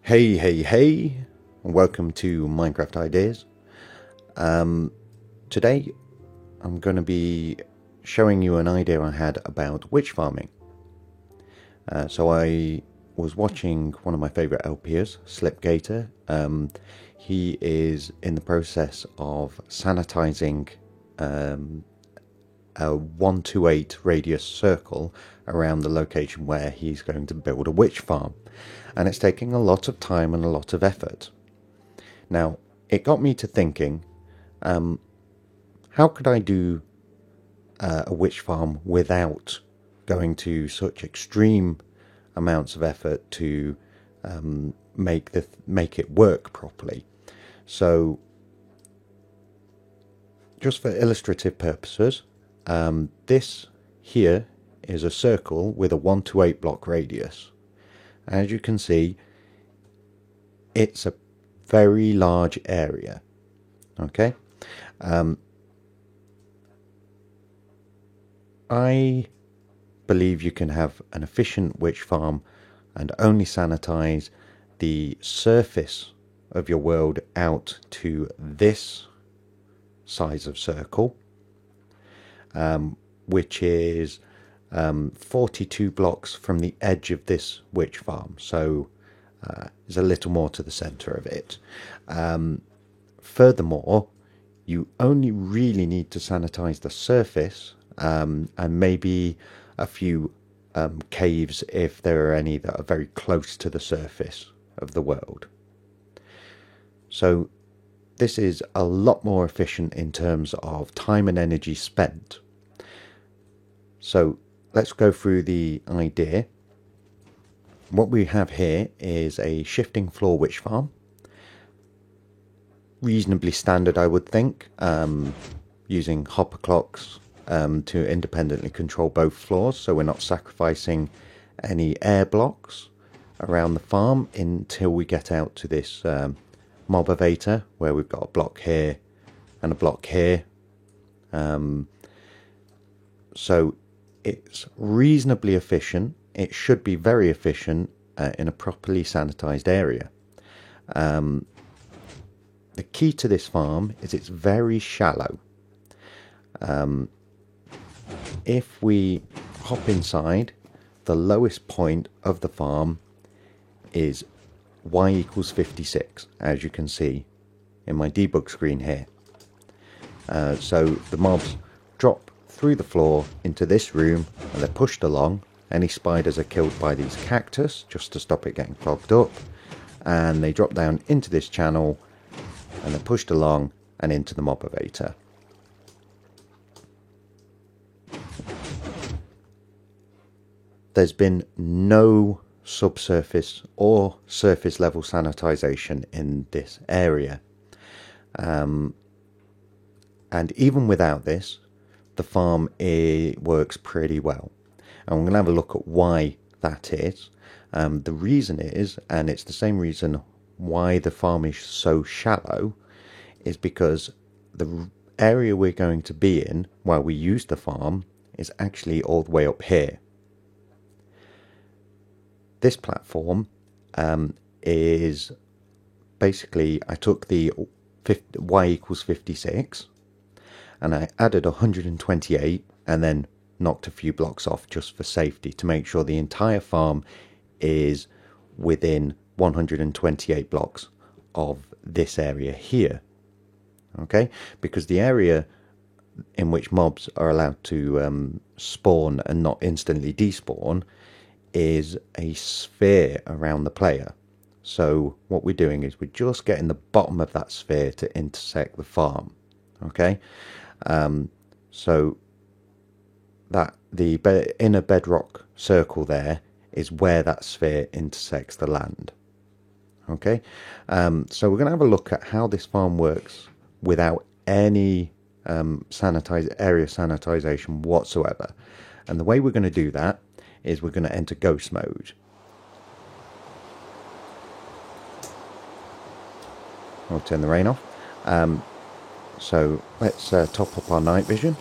Hey, welcome to Minecraft Ideas. Today I'm going to be showing you an idea I had about witch farming. So I was watching one of my favourite LPers, Slipgator. He is in the process of sanitizing a 128 radius circle around the location where he's going to build a witch farm, and it's taking a lot of time and a lot of effort. Now, it got me to thinking, how could I do a witch farm without going to such extreme amounts of effort to make it work properly? So, just for illustrative purposes, this here is a circle with a 1 to 8 block radius. As you can see, it's a very large area. Okay, I believe you can have an efficient witch farm and only sanitize the surface of your world out to this size of circle, which is 42 blocks from the edge of this witch farm. So there's a little more to the center of it. Furthermore, you only really need to sanitize the surface, and maybe a few caves if there are any that are very close to the surface of the world. So this is a lot more efficient in terms of time and energy spent. So let's go through the idea. What we have here is a shifting floor witch farm. Reasonably standard, I would think, using hopper clocks to independently control both floors, so we're not sacrificing any air blocks around the farm until we get out to this mobavator, where we've got a block here and a block here. So it's reasonably efficient. It should be very efficient in a properly sanitized area. The key to this farm is it's very shallow. If we hop inside, the lowest point of the farm is y equals 56, as you can see in my debug screen here. So the mobs drop through the floor into this room and they're pushed along. Any spiders are killed by these cactus just to stop it getting clogged up, and they drop down into this channel and they're pushed along and into the mobavator. There's been no subsurface or surface level sanitization in this area, and even without this, the farm works pretty well, and we're going to have a look at why that is. The reason is, and it's the same reason why the farm is so shallow, is because the area we're going to be in while we use the farm is actually all the way up here. This platform is basically, I took the y equals 56 and I added 128 and then knocked a few blocks off just for safety to make sure the entire farm is within 128 blocks of this area here. Okay, because the area in which mobs are allowed to spawn and not instantly despawn is a sphere around the player. So what we're doing is we're just getting the bottom of that sphere to intersect the farm. Okay, so that the inner bedrock circle there is where that sphere intersects the land. Okay, so we're going to have a look at how this farm works without any area sanitization whatsoever. And the way we're going to do that is we're going to enter ghost mode. I'll turn the rain off. So let's top up our night vision.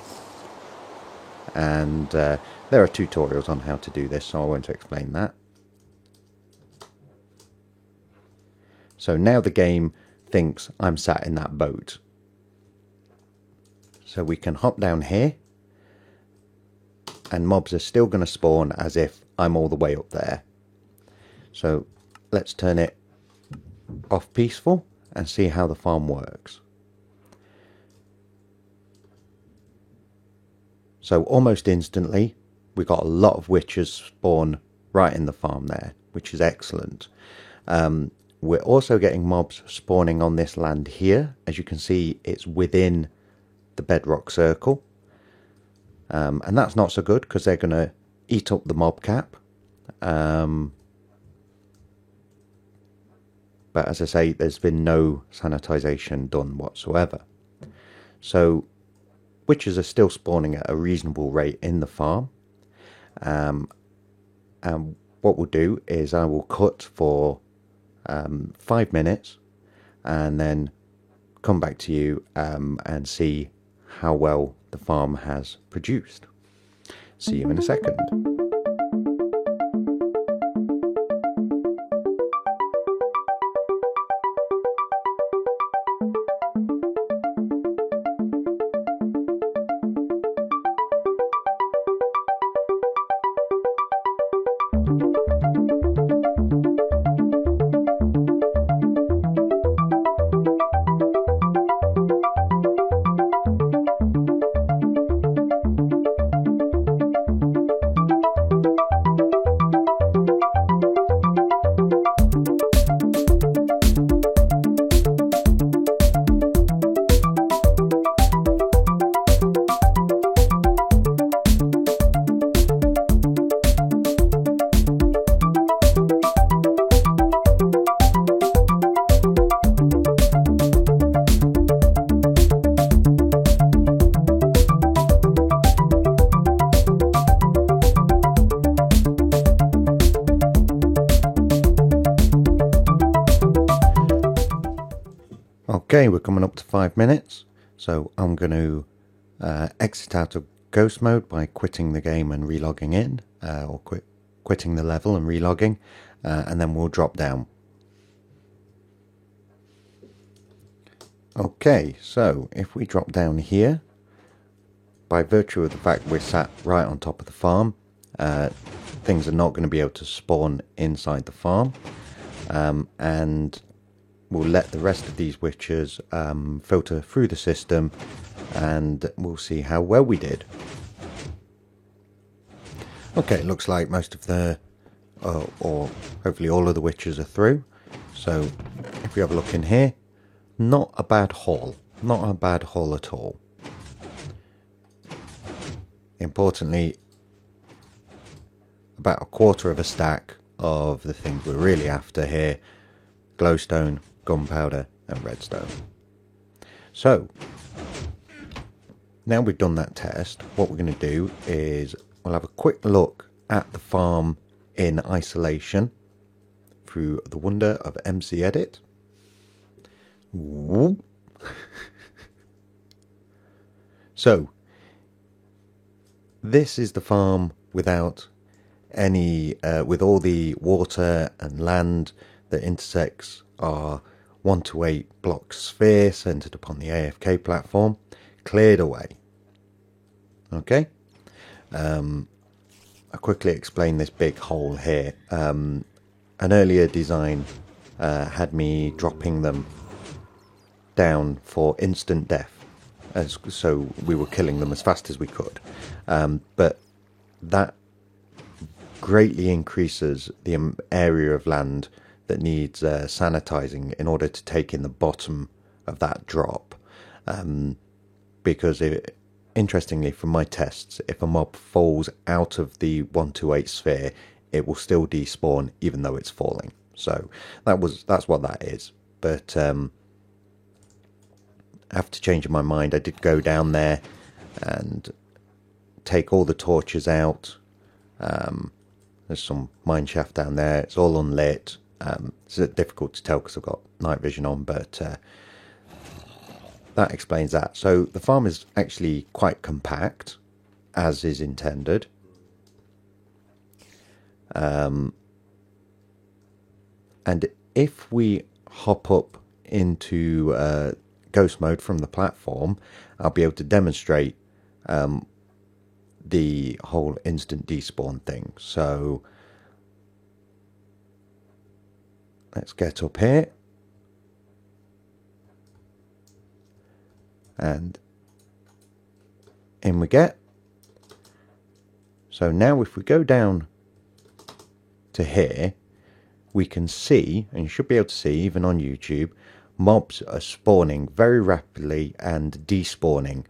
And there are tutorials on how to do this, so I won't explain that. So now the game thinks I'm sat in that boat. So we can hop down here, and mobs are still going to spawn as if I'm all the way up there. So let's turn it off peaceful and see how the farm works. So almost instantly we got a lot of witches spawn right in the farm there, which is excellent. We're also getting mobs spawning on this land here. As you can see, it's within the bedrock circle, and that's not so good because they're going to eat up the mob cap. But as I say, there's been no sanitization done whatsoever. So witches are still spawning at a reasonable rate in the farm. And what we'll do is I will cut for 5 minutes and then come back to you and see how well the farm has produced. See you in a second. Okay, we're coming up to 5 minutes, so I'm going to exit out of ghost mode by quitting the game and relogging in, or quitting the level and relogging, and then we'll drop down. Okay, so if we drop down here, by virtue of the fact we're sat right on top of the farm, things are not going to be able to spawn inside the farm, and we'll let the rest of these witches filter through the system, and we'll see how well we did. Okay, it looks like most of the, or hopefully all of the witches are through. So if we have a look in here, not a bad haul. Not a bad haul at all. Importantly, about a quarter of a stack of the things we're really after here: glowstone, gunpowder and redstone. So now we've done that test, what we're going to do is we'll have a quick look at the farm in isolation through the wonder of MC Edit. So this is the farm without any with all the water and land that intersects our 1 to 8 block sphere centered upon the AFK platform, cleared away. Okay, I'll quickly explain this big hole here. An earlier design had me dropping them down for instant death, so we were killing them as fast as we could, but that greatly increases the area of land that needs sanitizing in order to take in the bottom of that drop, because interestingly from my tests, if a mob falls out of the 1 to 8 sphere, it will still despawn even though it's falling. So that's what that is. But after changing my mind, I did go down there and take all the torches out. There's some mine shaft down there, it's all unlit. It's difficult to tell because I've got night vision on, but that explains that. So the farm is actually quite compact, as is intended. And if we hop up into ghost mode from the platform, I'll be able to demonstrate the whole instant despawn thing. So let's get up here, and in we get. So now if we go down to here, we can see, and you should be able to see even on YouTube, mobs are spawning very rapidly and despawning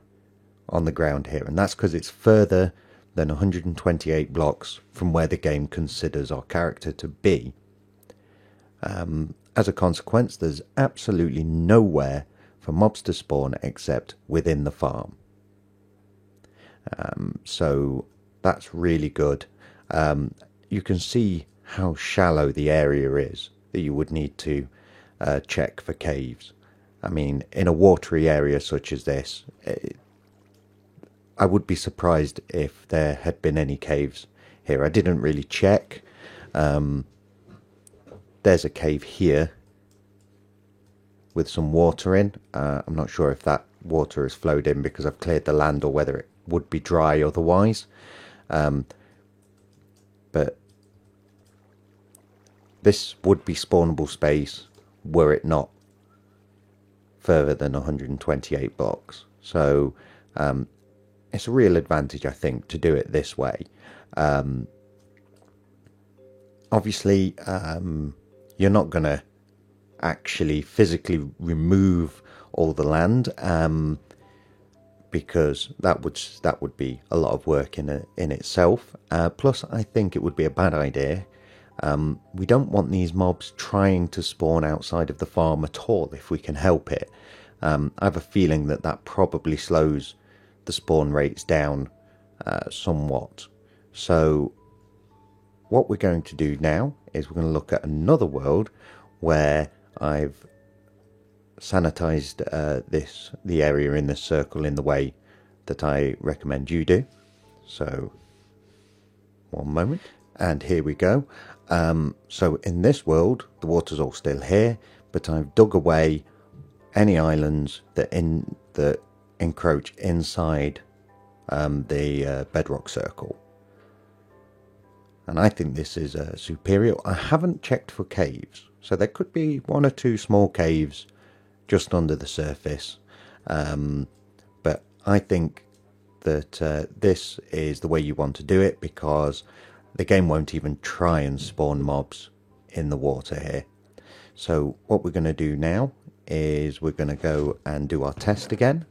on the ground here, and that's because it's further than 128 blocks from where the game considers our character to be. As a consequence, there's absolutely nowhere for mobs to spawn except within the farm. So that's really good. You can see how shallow the area is that you would need to check for caves. I mean, in a watery area such as this, I would be surprised if there had been any caves here. I didn't really check. There's a cave here with some water in. I'm not sure if that water has flowed in because I've cleared the land, or whether it would be dry otherwise. But this would be spawnable space were it not further than 128 blocks. So it's a real advantage, I think, to do it this way. Obviously, you're not going to actually physically remove all the land, because that would be a lot of work in itself. Plus, I think it would be a bad idea. We don't want these mobs trying to spawn outside of the farm at all if we can help it. I have a feeling that probably slows the spawn rates down somewhat. So what we're going to do now is we're going to look at another world where I've sanitized the area in this circle in the way that I recommend you do. So one moment, and here we go. So in this world, the water's all still here, but I've dug away any islands that encroach inside the bedrock circle, and I think this is superior. I haven't checked for caves, so there could be one or two small caves just under the surface, but I think that this is the way you want to do it, because the game won't even try and spawn mobs in the water here. So what we're going to do now is we're going to go and do our test again.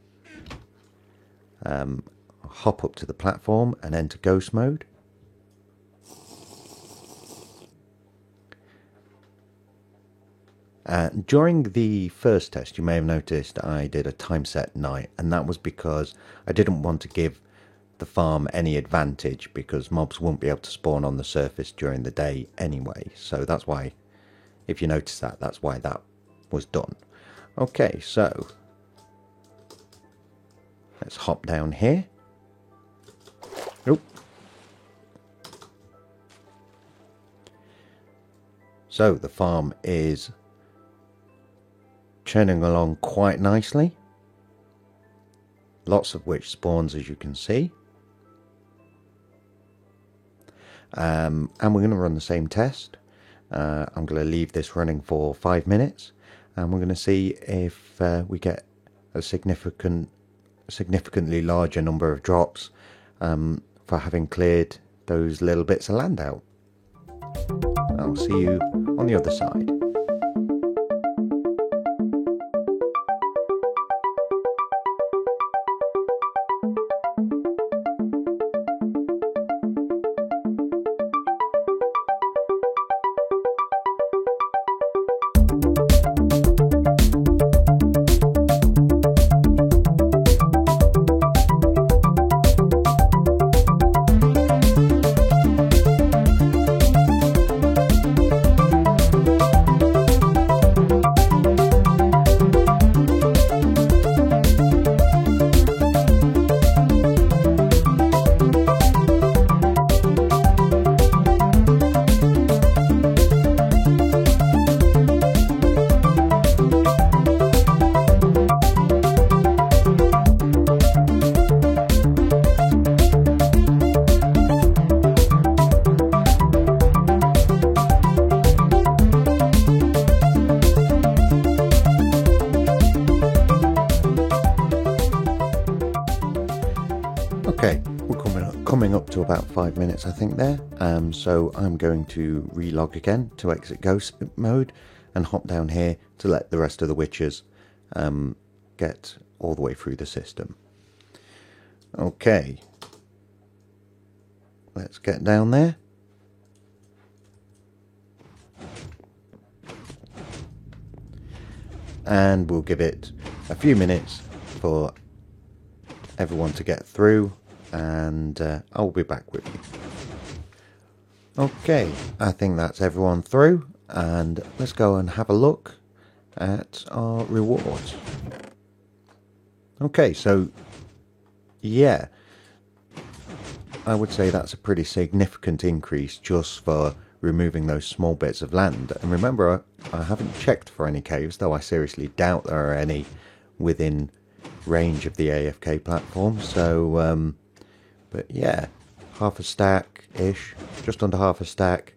Hop up to the platform and enter ghost mode. During the first test, you may have noticed I did a time set night, and that was because I didn't want to give the farm any advantage, because mobs won't be able to spawn on the surface during the day anyway. So that's why, if you notice that, that's why that was done. Okay, so let's hop down here. Nope. So the farm is churning along quite nicely, lots of which spawns, as you can see. And we're going to run the same test. I'm going to leave this running for 5 minutes, and we're going to see if we get a significantly larger number of drops for having cleared those little bits of land out. I'll see you on the other side. to about 5 minutes, I think, there. So I'm going to relog again to exit ghost mode and hop down here to let the rest of the witches get all the way through the system. Okay, let's get down there. And we'll give it a few minutes for everyone to get through, and I'll be back with you. Okay, I think that's everyone through, and let's go and have a look at our rewards. Okay, so yeah, I would say that's a pretty significant increase just for removing those small bits of land. And remember, I haven't checked for any caves, though I seriously doubt there are any within range of the AFK platform. So, but yeah, half a stack-ish, just under half a stack,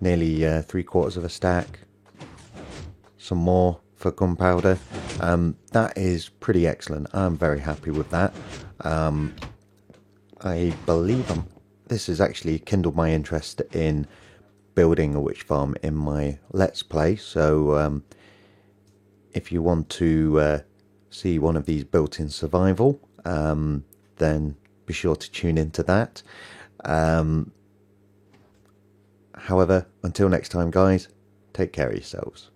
nearly 3/4 of a stack, some more for gunpowder. That is pretty excellent. I'm very happy with that. I believe this has actually kindled my interest in building a witch farm in my Let's Play. So if you want to see one of these built in survival, then be sure to tune into that. However, until next time, guys, take care of yourselves.